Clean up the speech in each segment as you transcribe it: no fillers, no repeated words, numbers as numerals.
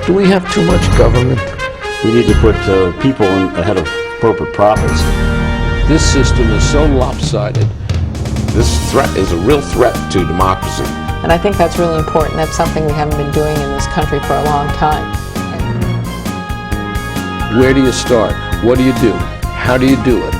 Do we have too much government? We need to put people ahead of corporate profits. This system is so lopsided. This threat is a real threat to democracy. And I think that's really important. That's something we haven't been doing in this country for a long time. Where do you start? What do you do? How do you do it?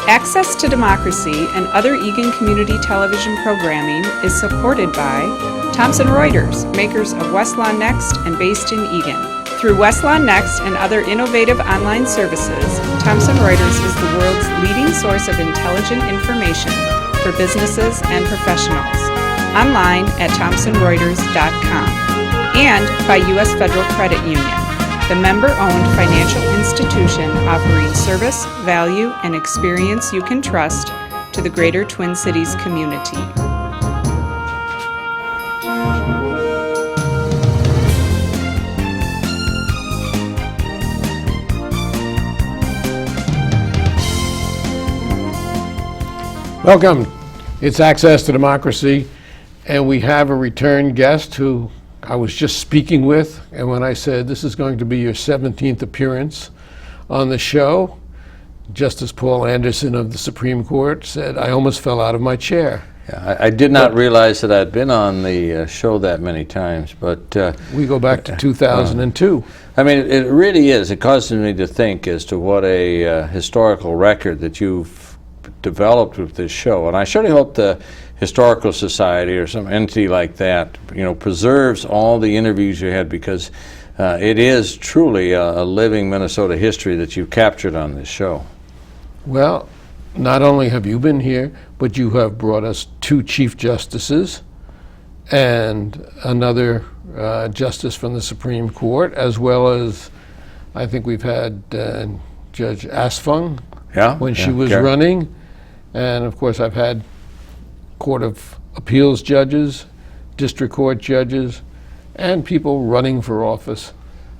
Access to Democracy and other Eagan community television programming is supported by Thomson Reuters, makers of Westlaw Next and based in Eagan. Through Westlaw Next and other innovative online services, Thomson Reuters is the world's leading source of intelligent information for businesses and professionals. Online at thomsonreuters.com. And by U.S. Federal Credit Union, the member-owned financial institution offering service, value, and experience you can trust to the greater Twin Cities community. Welcome. It's Access to Democracy, and we have a return guest who I was just speaking with, and when I said this is going to be your 17th appearance on the show, Justice Paul Anderson of the Supreme Court said, I almost fell out of my chair. Yeah, I did not realize that I'd been on the show that many times, but we go back to 2002. I mean, it really is. It causes me to think as to what a historical record that you've developed with this show, and I surely hope the Historical Society or some entity like that, preserves all the interviews you had, because it is truly a living Minnesota history that you've captured on this show. Well, not only have you been here, but you have brought us 2 Chief Justices and another Justice from the Supreme Court, as well as I think we've had Judge Asfung when she was running, and of course I've had Court of Appeals judges, district court judges, and people running for office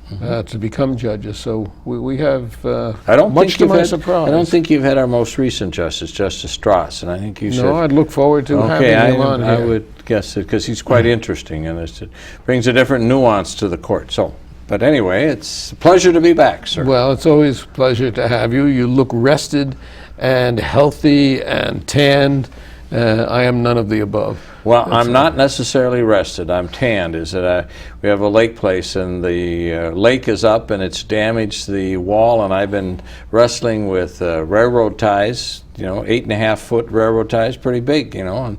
to become judges. So we have much to my surprise. I don't think you've had our most recent justice, Justice Strauss, and I think you said... No, I'd look forward to having him on here. I would guess it, because he's quite interesting, and it brings a different nuance to the court. So, but anyway, it's a pleasure to be back, sir. Well, it's always a pleasure to have you. You look rested and healthy and tanned. I am none of the above. Well, I'm not necessarily rested. I'm tanned. We have a lake place, and the lake is up, and it's damaged the wall, and I've been wrestling with railroad ties, 8.5-foot railroad ties, pretty big, and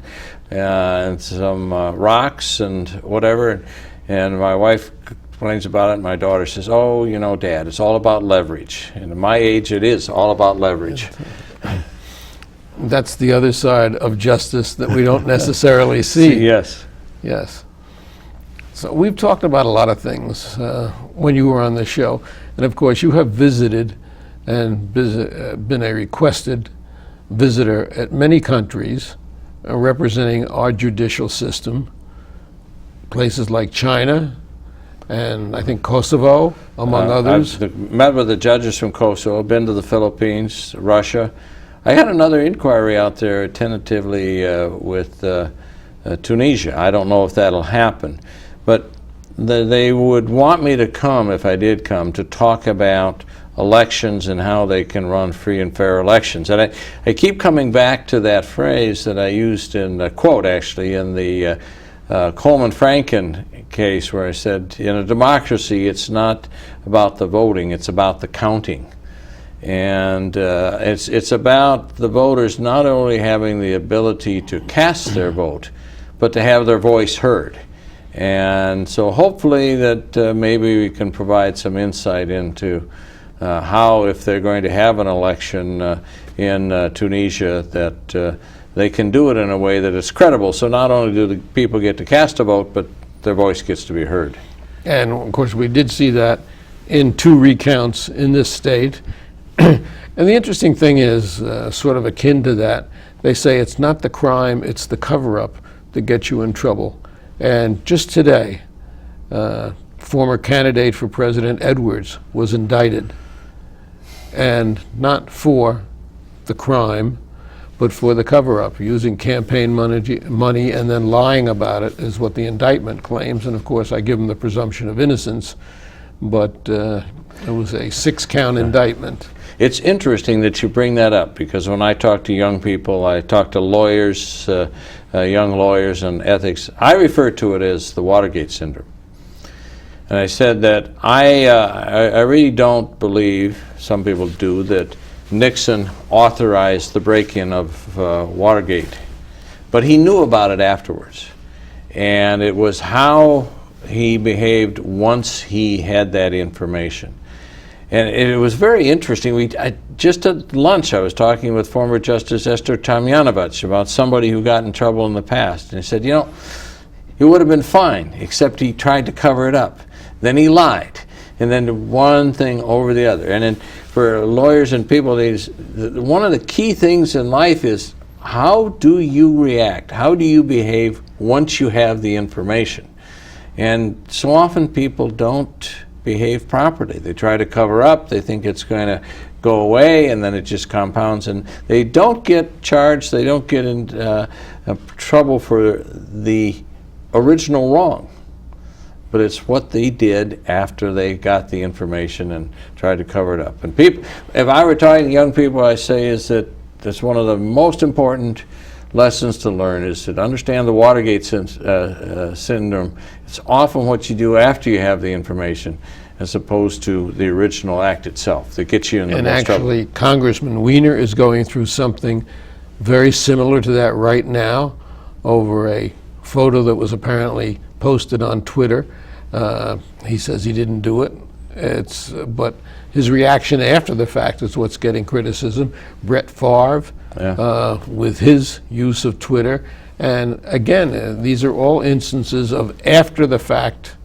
some rocks and whatever. And my wife complains about it, and my daughter says, oh, Dad, it's all about leverage. And at my age, it is all about leverage. That's the other side of justice that we don't necessarily see. Yes. Yes. So we've talked about a lot of things when you were on the show. And of course, you have visited and been a requested visitor at many countries representing our judicial system, places like China and I think Kosovo, among others. I've met with the judges from Kosovo, been to the Philippines, Russia. I had another inquiry out there tentatively with Tunisia. I don't know if that'll happen, but they would want me to come, if I did come, to talk about elections and how they can run free and fair elections. And I keep coming back to that phrase that I used in a quote, actually, in the Coleman-Franken case, where I said, in a democracy, it's not about the voting, it's about the counting. And it's about the voters not only having the ability to cast their vote, but to have their voice heard. And so hopefully that maybe we can provide some insight into how, if they're going to have an election in Tunisia, that they can do it in a way that is credible. So not only do the people get to cast a vote, but their voice gets to be heard. And of course we did see that in 2 recounts in this state. And the interesting thing is, sort of akin to that, they say it's not the crime, it's the cover-up that gets you in trouble. And just today, former candidate for President Edwards was indicted, and not for the crime, but for the cover-up. Using campaign money and then lying about it is what the indictment claims. And of course, I give them the presumption of innocence, but it was a 6-count indictment. It's interesting that you bring that up, because when I talk to young people, I talk to lawyers, young lawyers and ethics, I refer to it as the Watergate syndrome. And I said that I really don't believe, some people do, that Nixon authorized the break-in of Watergate. But he knew about it afterwards. And it was how he behaved once he had that information. And it was very interesting. Just at lunch, I was talking with former Justice Esther Tomjanovich about somebody who got in trouble in the past. And he said, you know, he would have been fine, except he tried to cover it up. Then he lied. And then one thing over the other. And then for lawyers and people, one of the key things in life is, how do you react? How do you behave once you have the information? And so often people don't behave properly. They try to cover up, they think it's going to go away, and then it just compounds, and they don't get charged, they don't get in trouble for the original wrong. But it's what they did after they got the information and tried to cover it up. And people, if I were talking to young people, I say is that that's one of the most important lessons to learn, is to understand the Watergate syndrome. It's often what you do after you have the information, as opposed to the original act itself that gets you in the most trouble. And actually, Congressman Weiner is going through something very similar to that right now over a photo that was apparently posted on Twitter. He says he didn't do it. But his reaction after the fact is what's getting criticism. Brett Favre, with his use of Twitter. And again, these are all instances of after the fact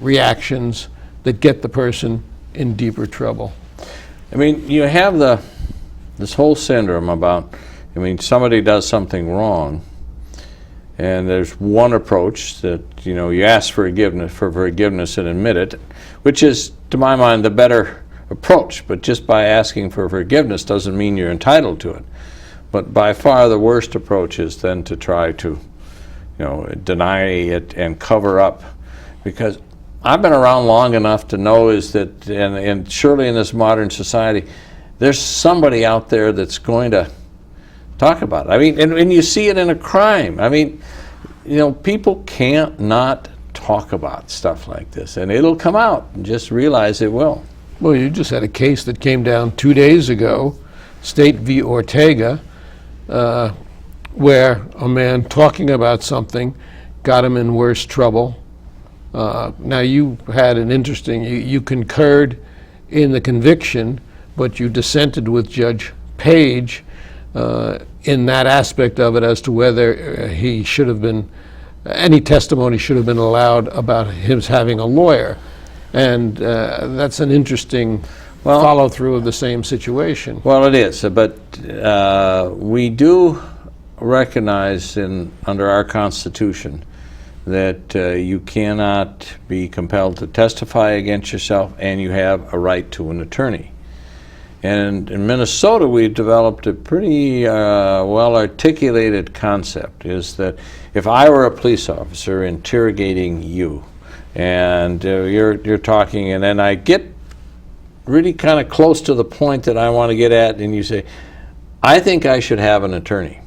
reactions that get the person in deeper trouble. I mean, you have this whole syndrome about, I mean, somebody does something wrong, and there's one approach that, you know, you ask for forgiveness and admit it, which is, to my mind, the better approach. But just by asking for forgiveness doesn't mean you're entitled to it. But by far the worst approach is then to try to, you know, deny it and cover up. Because I've been around long enough to know is that, and surely in this modern society, there's somebody out there that's going to talk about it. I mean, and you see it in a crime. I mean, you know, people can't not talk about stuff like this, and it'll come out, and just realize it will. Well, you just had a case that came down 2 days ago, State v. Ortega, where a man talking about something got him in worse trouble. Now, you had an interesting, you concurred in the conviction, but you dissented with Judge Page in that aspect of it as to whether he should have been, any testimony should have been allowed about him having a lawyer. And that's an interesting follow-through of the same situation. Well, it is, but we do recognize under our Constitution that you cannot be compelled to testify against yourself, and you have a right to an attorney. And in Minnesota, we've developed a pretty well-articulated concept, is that if I were a police officer interrogating you, and you're talking, and then I get really kind of close to the point that I want to get at, and you say, I think I should have an attorney.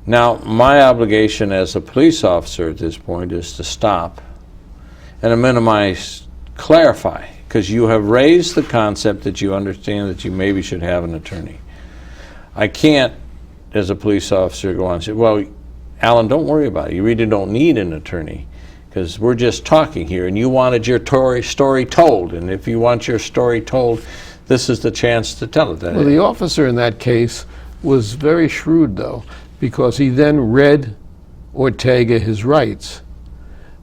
Now, my obligation as a police officer at this point is to stop and minimize, clarify, because you have raised the concept that you understand that you maybe should have an attorney. I can't, as a police officer, go on and say, well, Alan, don't worry about it. You really don't need an attorney, because we're just talking here, and you wanted your story told, and if you want your story told, this is the chance to tell it. Well, the officer in that case was very shrewd, though, because he then read Ortega his rights.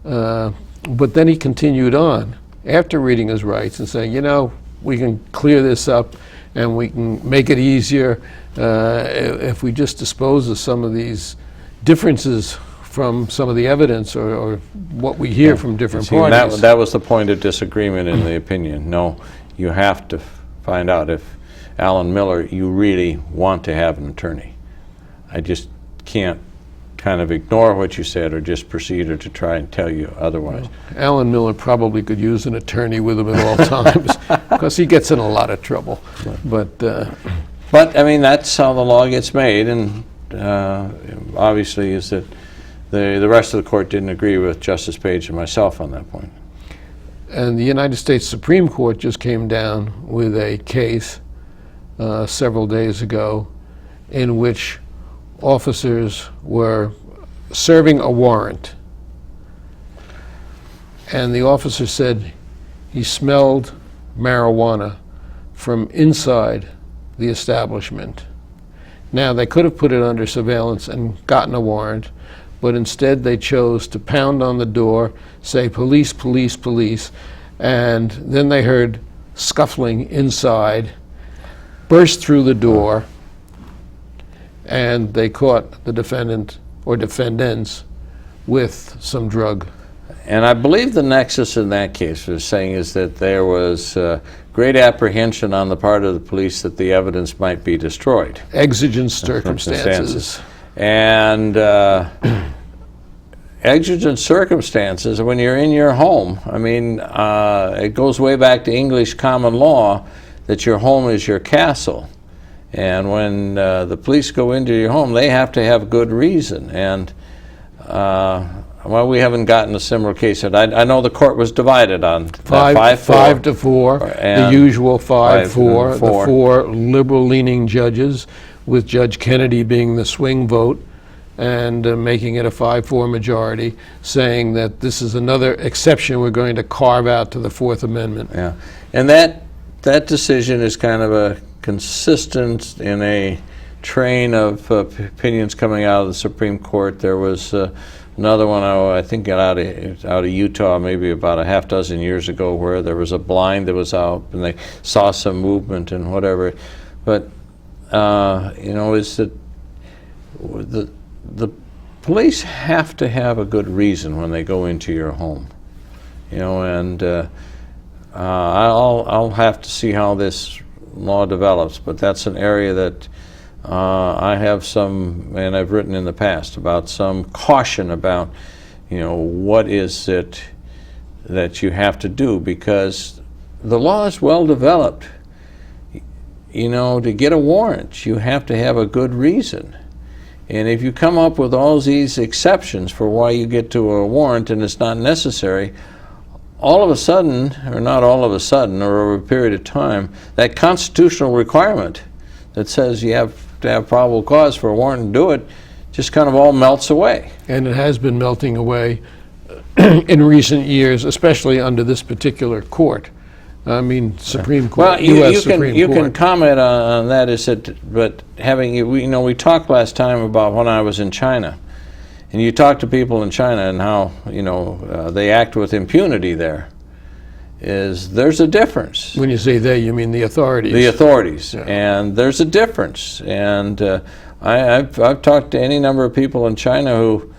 But then he continued on after reading his rights and saying, you know, we can clear this up and we can make it easier if we just dispose of some of these differences from some of the evidence or what we hear from different parties. That was the point of disagreement in the opinion. No, you have to find out if, Alan Miller, you really want to have an attorney. I just can't kind of ignore what you said or just proceed or to try and tell you otherwise. Alan Miller probably could use an attorney with him at all times because he gets in a lot of trouble. But I mean, that's how the law gets made, and obviously is that the rest of the court didn't agree with Justice Page and myself on that point. And the United States Supreme Court just came down with a case several days ago in which officers were serving a warrant. And the officer said he smelled marijuana from inside the establishment. Now, they could have put it under surveillance and gotten a warrant, but instead they chose to pound on the door, say, "Police, police, police," and then they heard scuffling inside, burst through the door, and they caught the defendant or defendants with some drug. And I believe the nexus in that case was saying is that there was great apprehension on the part of the police that the evidence might be destroyed. Exigent circumstances. And exigent circumstances, when you're in your home, I mean, it goes way back to English common law that your home is your castle. And when the police go into your home, they have to have good reason. And well, we haven't gotten a similar case yet. I know the court was divided on 5 to 4, the usual 5-4, the 4. 4 liberal-leaning judges, with Judge Kennedy being the swing vote and making it a 5-4 majority, saying that this is another exception we're going to carve out to the Fourth Amendment. Yeah, and that decision is kind of a consistent in a train of opinions coming out of the Supreme Court. There was another one, I think, out of Utah, maybe about a half dozen years ago, where there was a blind that was out and they saw some movement and whatever. But you know, is that the police have to have a good reason when they go into your home, you know, and I'll have to see how this law develops, but that's an area that I have some, and I've written in the past about some caution about, you know, what is it that you have to do, because the law is well developed. You know, to get a warrant, you have to have a good reason. And if you come up with all these exceptions for why you get to a warrant and it's not necessary, all of a sudden, or not all of a sudden, or over a period of time, that constitutional requirement that says you have to have probable cause for a warrant and do it just kind of all melts away. And it has been melting away in recent years, especially under this particular court. I mean, Supreme Court, Well, U.S. Supreme you Court. can comment on that. Is that, but we talked last time about when I was in China, and you talk to people in China and how, you know, they act with impunity there. There's a difference. When you say they, you mean the authorities. The authorities, Yeah. and there's a difference. And I've talked to any number of people in China who,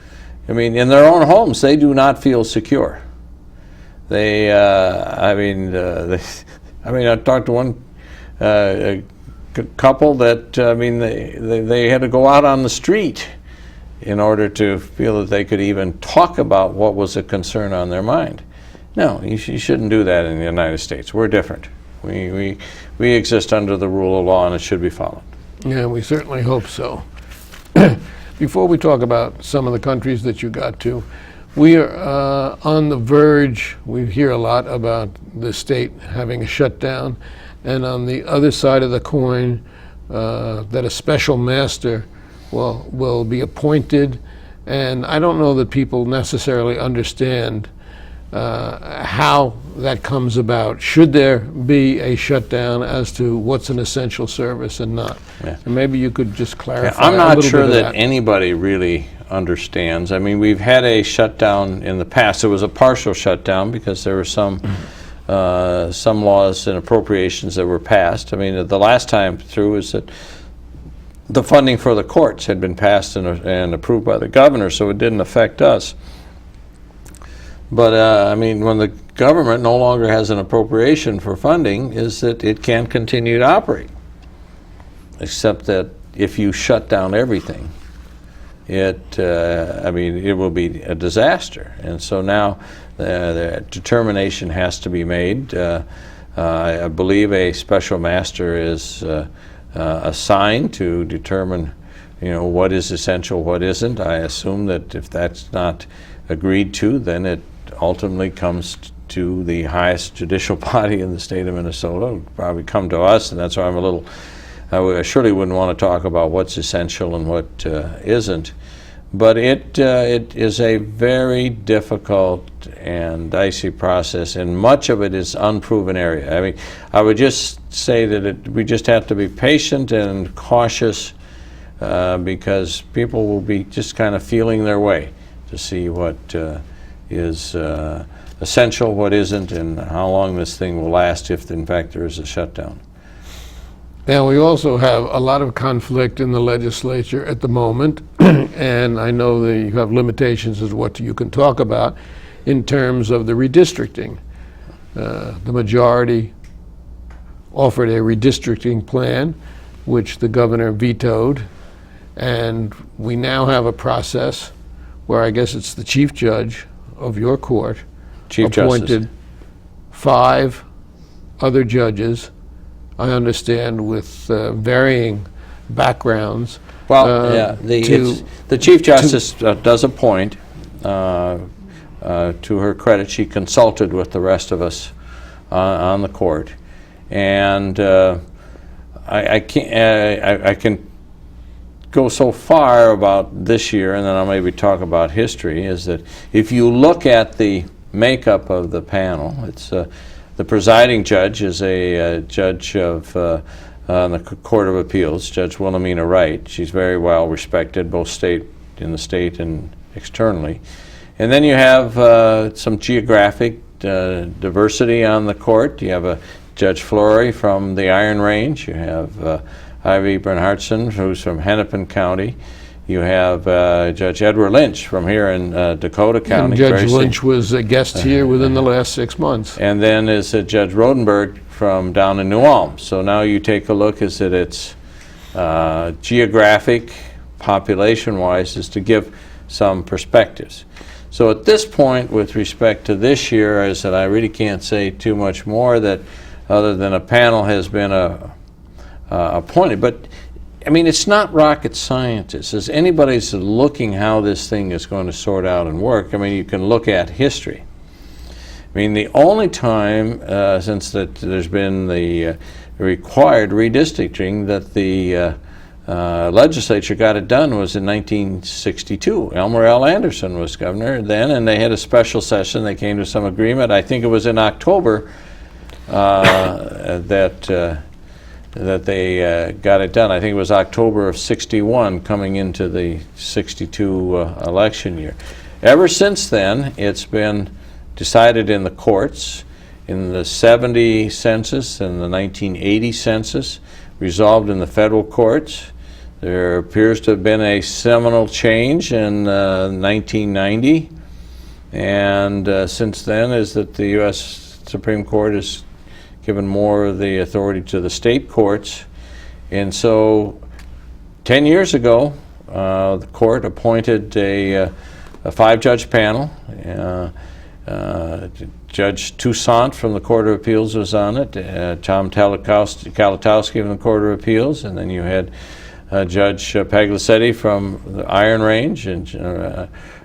I mean, in their own homes, they do not feel secure. They, I talked to one couple that, I mean, they had to go out on the street in order to feel that they could even talk about what was a concern on their mind. No, you shouldn't do that in the United States. We're different. We exist under the rule of law, and it should be followed. Yeah, we certainly hope so. Before we talk about some of the countries that you got to, we are on the verge. We hear a lot about the state having a shutdown, and on the other side of the coin, that a special master will be appointed. And I don't know that people necessarily understand how that comes about. Should there be a shutdown as to what's an essential service and not? Yeah. And maybe you could just clarify I'm a not little sure bit of that anybody really understands. I mean, we've had a shutdown in the past. It was a partial shutdown because there were some laws and appropriations that were passed. I mean, the last time through is that the funding for the courts had been passed and approved by the governor, so it didn't affect us. But I mean, when the government no longer has an appropriation for funding, is that it can't continue to operate. except that if you shut down everything, it will be a disaster. And so now the determination has to be made. I believe a special master is assigned to determine, what is essential, what isn't. I assume that if that's not agreed to, then it ultimately comes to the highest judicial body in the state of Minnesota. It would probably come to us, and that's why I surely wouldn't want to talk about what's essential and what isn't. But it is a very difficult and dicey process, and much of it is unproven area. I mean, I would just say that we just have to be patient and cautious because people will be just kind of feeling their way to see what is essential, what isn't, and how long this thing will last if, in fact, there is a shutdown. Now, we also have a lot of conflict in the legislature at the moment, and I know that you have limitations as to what you can talk about in terms of the redistricting. The majority offered a redistricting plan, which the governor vetoed, and we now have a process where I guess it's the chief judge of your court appointed 5 other judges, I understand, with varying backgrounds. Well, yeah, the Chief Justice does appoint. To her credit, she consulted with the rest of us on the court, and I can go so far about this year, and then I'll maybe talk about history. Is that if you look at the makeup of the panel, it's the presiding judge is a judge of the Court of Appeals, Judge Wilhelmina Wright. She's very well respected, both in the state and externally. And then you have some geographic diversity on the court. You have a Judge Flory from the Iron Range. You have Ivy Bernhardtson, who's from Hennepin County. You have Judge Edward Lynch from here in Dakota County. And Judge Lynch was a guest here within the last 6 months. And then is Judge Rodenberg from down in New Ulm. So now you take a look, is that it's geographic, population-wise, is to give some perspectives. So at this point, with respect to this year, is that I really can't say too much more that other than a panel has been appointed. But I mean, it's not rocket science. As anybody's looking how this thing is going to sort out and work, I mean, you can look at history. I mean, the only time since that there's been the required redistricting that the legislature got it done was in 1962. Elmer L. Anderson was governor then, and they had a special session. They came to some agreement. I think it was in October that they got it done. I think it was October of '61 coming into the '62 election year. Ever since then, it's been decided in the courts, in the '70 census and the 1980 census, resolved in the federal courts. There appears to have been a seminal change in 1990, and since then is that the U.S. Supreme Court has given more of the authority to the state courts. And so 10 years ago, the court appointed a 5-judge panel. Judge Toussaint from the Court of Appeals was on it, Tom Kalatowski from the Court of Appeals, and then you had Judge Pagliceti from the Iron Range, and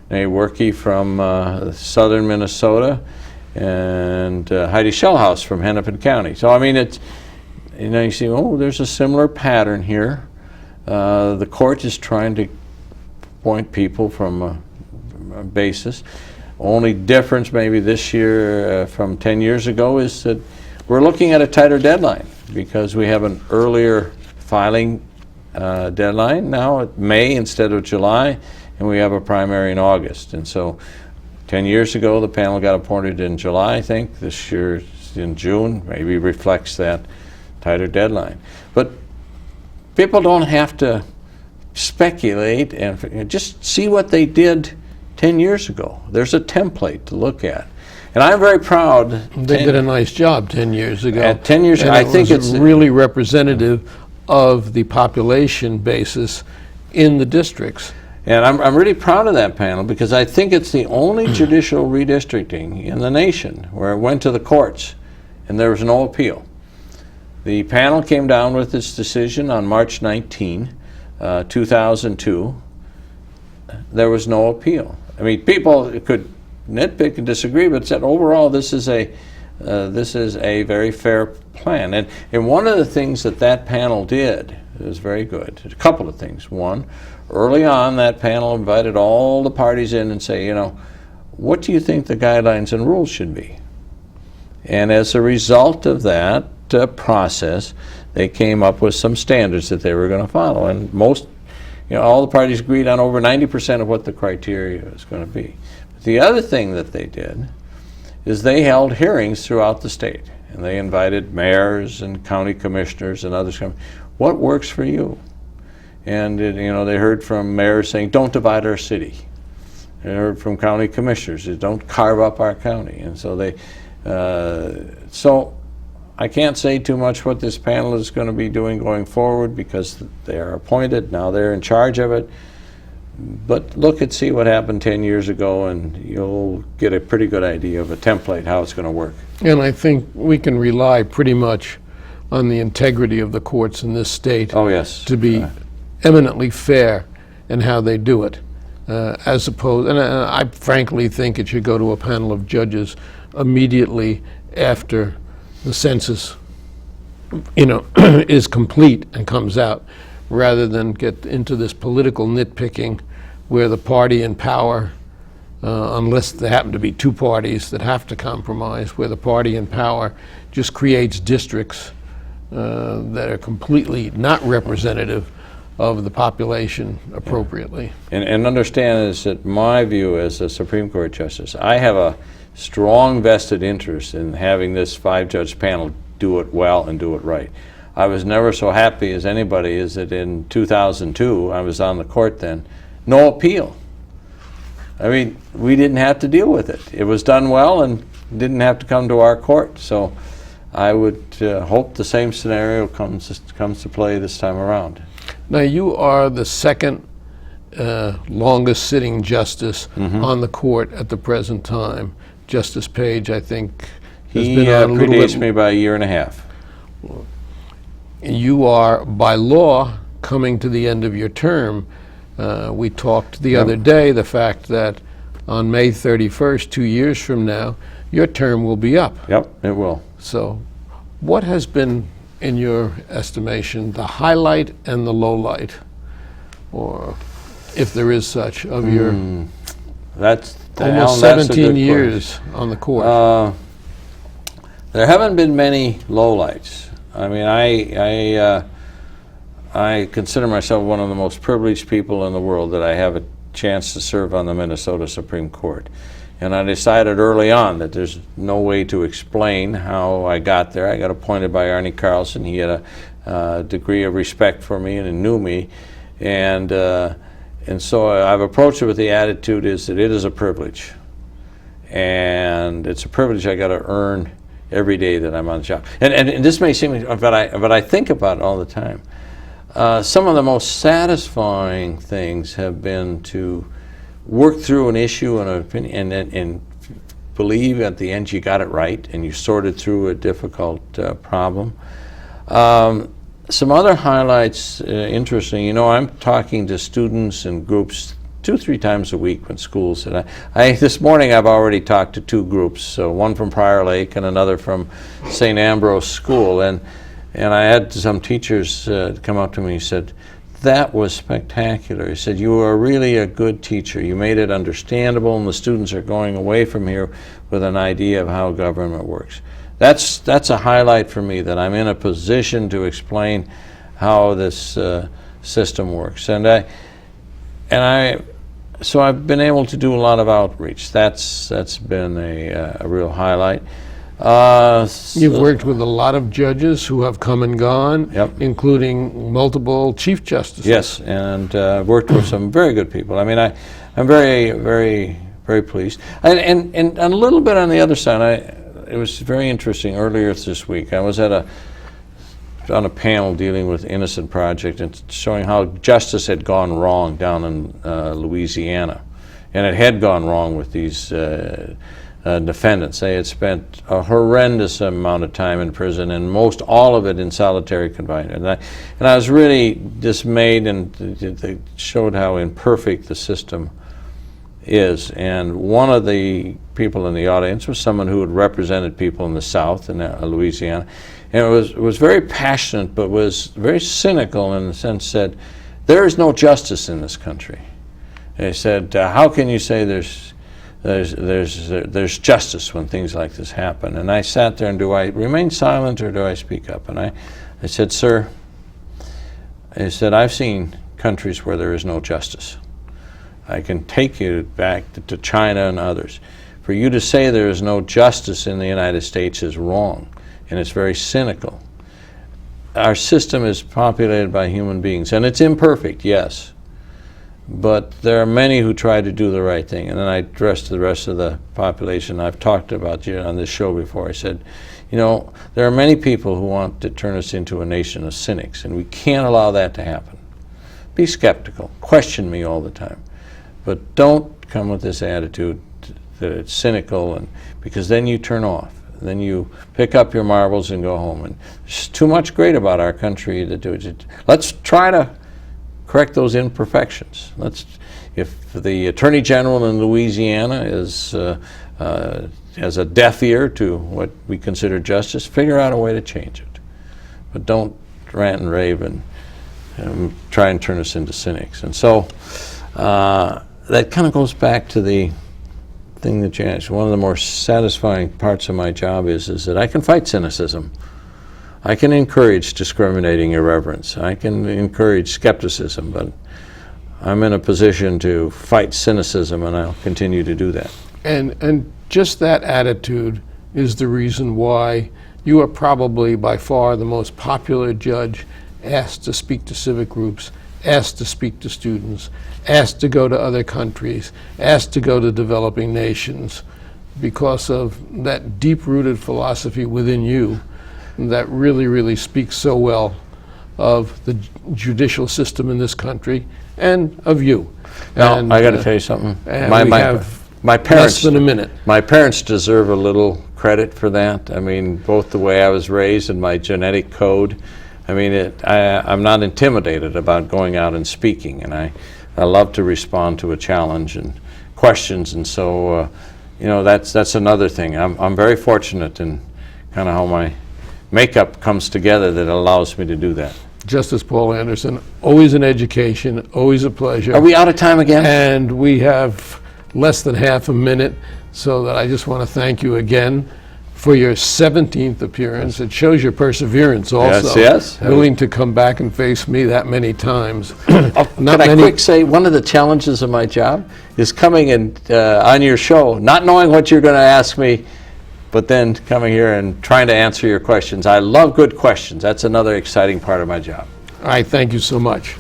Nay Werke from southern Minnesota, and Heidi Schellhaus from Hennepin County. So I mean, it's, you see, oh, there's a similar pattern here. The court is trying to appoint people from a basis. Only difference maybe this year from 10 years ago is that we're looking at a tighter deadline because we have an earlier filing deadline now at May instead of July, and we have a primary in August. And so 10 years ago, the panel got appointed in July, I think. This year it's in June, maybe reflects that tighter deadline. But people don't have to speculate and just see what they did 10 years ago. There's a template to look at. And I'm very proud. They did a nice job 10 years ago. At 10 years ago, I think it's really representative of the population basis in the districts. And I'm really proud of that panel because I think it's the only judicial redistricting in the nation where it went to the courts and there was no appeal. The panel came down with its decision on March 19, 2002. There was no appeal. I mean, people could nitpick and disagree, but said overall this is a very fair plan. And one of the things that panel did is very good. A couple of things. One, early on that panel invited all the parties in and say, what do you think the guidelines and rules should be? And as a result of that process, they came up with some standards that they were going to follow. And most, all the parties agreed on over 90% of what the criteria is going to be. But the other thing that they did is they held hearings throughout the state. And they invited mayors and county commissioners and others. What works for you? And they heard from mayors saying, don't divide our city. They heard from county commissioners, don't carve up our county. And so so I can't say too much what this panel is going to be doing going forward because they are appointed, now they're in charge of it. But look and see what happened 10 years ago and you'll get a pretty good idea of a template, how it's going to work. And I think we can rely pretty much on the integrity of the courts in this state Oh, yes. to be eminently fair in how they do it. As opposed, and I frankly think it should go to a panel of judges immediately after the census, is complete and comes out, rather than get into this political nitpicking where the party in power, unless there happen to be two parties that have to compromise, where the party in power just creates districts that are completely not representative of the population appropriately. And understand is that my view as a Supreme Court Justice, I have a strong vested interest in having this 5-judge panel do it well and do it right. I was never so happy as anybody is that in 2002, I was on the court then, no appeal. I mean, we didn't have to deal with it. It was done well and didn't have to come to our court. So I would hope the same scenario comes to play this time around. Now, you are the second longest sitting justice on the court at the present time. Justice Page, I think, has He been on a little predates bit. me by a year and a half. You are, by law, coming to the end of your term. We talked the other day, the fact that on May 31st, 2 years from now, your term will be up. Yep, it will. So what has been, in your estimation, the highlight and the low light, or if there is such, of your That's almost Alan, that's a 17 good years on the court? There haven't been many lowlights. I mean, I consider myself one of the most privileged people in the world that I have a chance to serve on the Minnesota Supreme Court. And I decided early on that there's no way to explain how I got there. I got appointed by Arnie Carlson. He had a degree of respect for me and knew me. And so I've approached it with the attitude is that it is a privilege. And it's a privilege I got to earn every day that I'm on the job. And this may seem, but I think about it all the time. Some of the most satisfying things have been to work through an issue and an opinion and believe at the end you got it right and you sorted through a difficult problem. Some other highlights, interesting, I'm talking to students and groups 2-3 times a week when schools, and this morning I've already talked to 2 groups, so one from Prior Lake and another from St. Ambrose School, and I had some teachers come up to me and said, that was spectacular. He said, you are really a good teacher. You made it understandable and the students are going away from here with an idea of how government works. That's a highlight for me, that I'm in a position to explain how this system works. So I've been able to do a lot of outreach. That's been a real highlight. You've worked with a lot of judges who have come and gone, including multiple chief justices. Yes, and I've worked with some very good people. I mean, I'm very, very, very pleased. And a little bit on the other side, it was very interesting earlier this week. I was at a on a panel dealing with Innocent Project and showing how justice had gone wrong down in Louisiana. And it had gone wrong with these defendants. They had spent a horrendous amount of time in prison, and most all of it in solitary confinement. And I was really dismayed, and they showed how imperfect the system is. And one of the people in the audience was someone who had represented people in the South, in Louisiana, and it was very passionate, but was very cynical in the sense that there is no justice in this country. They said, how can you say there's justice when things like this happen? And I sat there, and do I remain silent or do I speak up? And I said, sir, I said, I've seen countries where there is no justice. I can take you back to China and others. For you to say there is no justice in the United States is wrong, and it's very cynical. Our system is populated by human beings, and it's imperfect, yes. But there are many who try to do the right thing. And then I addressed the rest of the population. I've talked about you on this show before. I said, you know, there are many people who want to turn us into a nation of cynics, and we can't allow that to happen. Be skeptical. Question me all the time. But don't come with this attitude that it's cynical, and because then you turn off. Then you pick up your marbles and go home. And there's too much great about our country to do it. Let's try to correct those imperfections. If the Attorney General in Louisiana has a deaf ear to what we consider justice, figure out a way to change it. But don't rant and rave and try and turn us into cynics. And so that kind of goes back to the thing that you asked. One of the more satisfying parts of my job is that I can fight cynicism. I can encourage discriminating irreverence. I can encourage skepticism, but I'm in a position to fight cynicism, and I'll continue to do that. And just that attitude is the reason why you are probably by far the most popular judge asked to speak to civic groups, asked to speak to students, asked to go to other countries, asked to go to developing nations, because of that deep-rooted philosophy within you that really, really speaks so well of the judicial system in this country and of you. Now, and, I got to tell you something. My parents, less than a minute. My parents deserve a little credit for that. I mean, both the way I was raised and my genetic code. I mean, I'm not intimidated about going out and speaking, and I love to respond to a challenge and questions, and so you know, that's another thing. I'm very fortunate in kind of how my makeup comes together that allows me to do that. Justice Paul Anderson, always an education, always a pleasure. Are we out of time again? And we have less than half a minute, so that I just want to thank you again for your 17th appearance. It shows your perseverance also. Yes. Willing to come back and face me that many times. Can I quick say, one of the challenges of my job is coming and on your show, not knowing what you're going to ask me, but then coming here and trying to answer your questions. I love good questions. That's another exciting part of my job. All right, thank you so much.